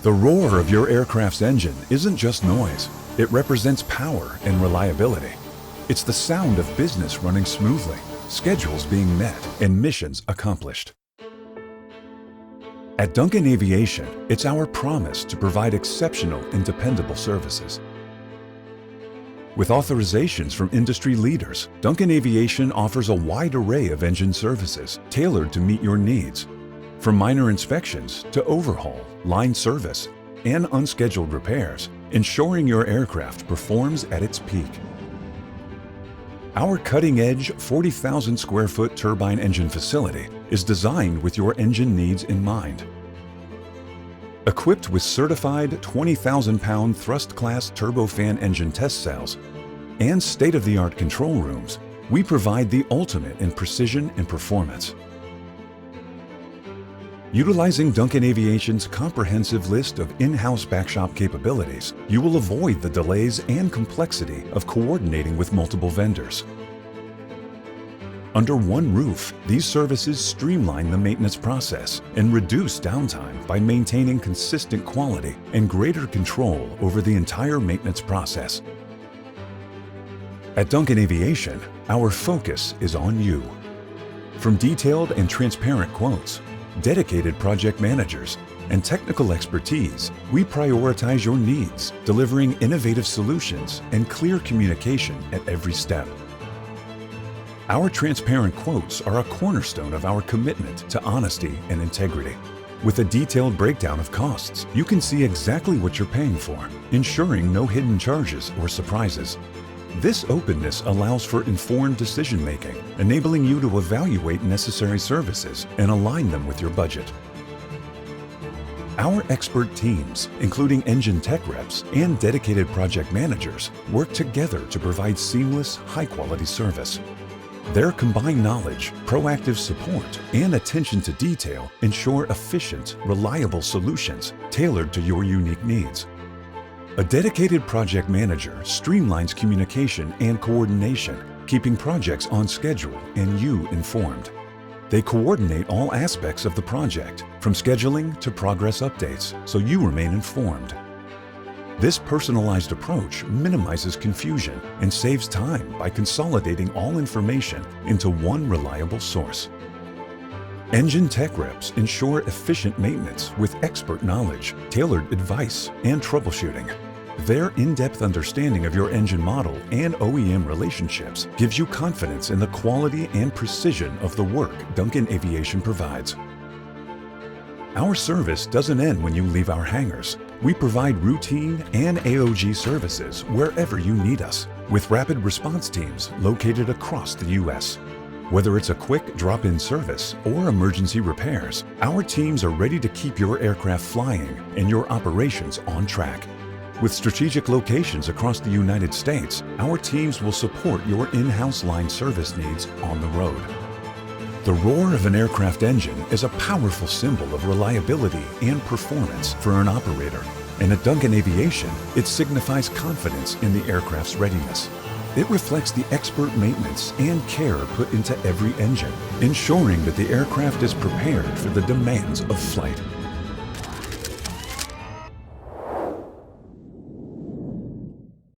The roar of your aircraft's engine isn't just noise. It represents power and reliability. It's the sound of business running smoothly, schedules being met, and missions accomplished. At Duncan Aviation, it's our promise to provide exceptional and dependable services. With authorizations from industry leaders, Duncan Aviation offers a wide array of engine services tailored to meet your needs. From minor inspections to overhaul, line service, and unscheduled repairs, ensuring your aircraft performs at its peak. Our cutting-edge 40,000 square foot turbine engine facility is designed with your engine needs in mind. Equipped with certified 20,000-pound thrust-class turbofan engine test cells and state-of-the-art control rooms, we provide the ultimate in precision and performance. Utilizing Duncan Aviation's comprehensive list of in-house backshop capabilities, you will avoid the delays and complexity of coordinating with multiple vendors. Under one roof, these services streamline the maintenance process and reduce downtime by maintaining consistent quality and greater control over the entire maintenance process. At Duncan Aviation, our focus is on you. From detailed and transparent quotes, dedicated project managers, and technical expertise, we prioritize your needs, delivering innovative solutions and clear communication at every step. Our transparent quotes are a cornerstone of our commitment to honesty and integrity. With a detailed breakdown of costs, you can see exactly what you're paying for, ensuring no hidden charges or surprises. This openness allows for informed decision-making, enabling you to evaluate necessary services and align them with your budget. Our expert teams, including engine tech reps and dedicated project managers, work together to provide seamless, high-quality service. Their combined knowledge, proactive support, and attention to detail ensure efficient, reliable solutions tailored to your unique needs. A dedicated project manager streamlines communication and coordination, keeping projects on schedule and you informed. They coordinate all aspects of the project, from scheduling to progress updates, so you remain informed. This personalized approach minimizes confusion and saves time by consolidating all information into one reliable source. Engine tech reps ensure efficient maintenance with expert knowledge, tailored advice, and troubleshooting. Their in-depth understanding of your engine model and OEM relationships gives you confidence in the quality and precision of the work Duncan Aviation provides. Our service doesn't end when you leave our hangars. We provide routine and AOG services wherever you need us, with rapid response teams located across the U.S. Whether it's a quick drop-in service or emergency repairs, our teams are ready to keep your aircraft flying and your operations on track. With strategic locations across the United States, our teams will support your in-house line service needs on the road. The roar of an aircraft engine is a powerful symbol of reliability and performance for an operator, and at Duncan Aviation, it signifies confidence in the aircraft's readiness. It reflects the expert maintenance and care put into every engine, ensuring that the aircraft is prepared for the demands of flight.